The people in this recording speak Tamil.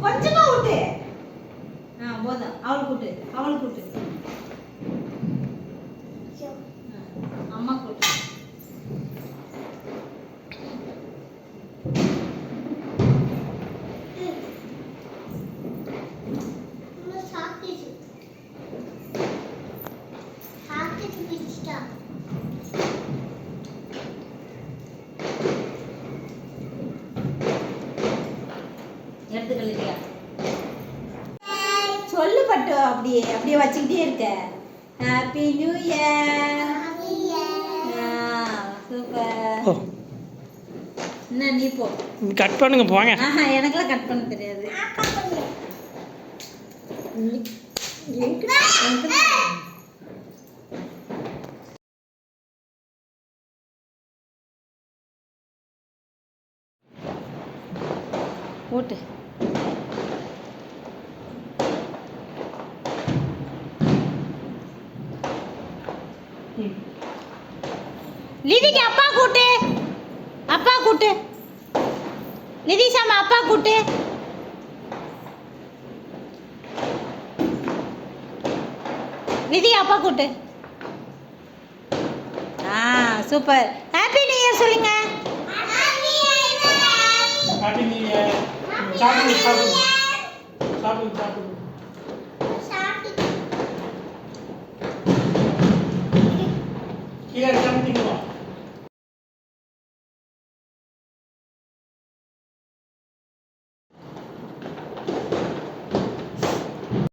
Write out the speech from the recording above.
கொஞ்சமா விட்டு. போதும். அவள் கூட்டு. அம்மா கூட்டு. எடுத்துக்கலையா? சொல்லு பட்டு. அப்படியே வச்சுக்கிட்டே இருக்க. Happy new year. சூப்பர். என்ன நீ போ. கட் பண்ணுங்க போங்க. எனக்கெல்லாம் கட் பண்ண தெரியாது. ஓட்டு. லிதிக்கு அப்பா கூட்டு. நிதிஷாமா அப்பா கூட்டு. நிதி அப்பா கூட்டு. சூப்பர். ஹாப்பி நியூ இயர் சொல்லுங்க. Happy new year. சாப்பிடு. கீழே சாப்பிட்டீங்களா?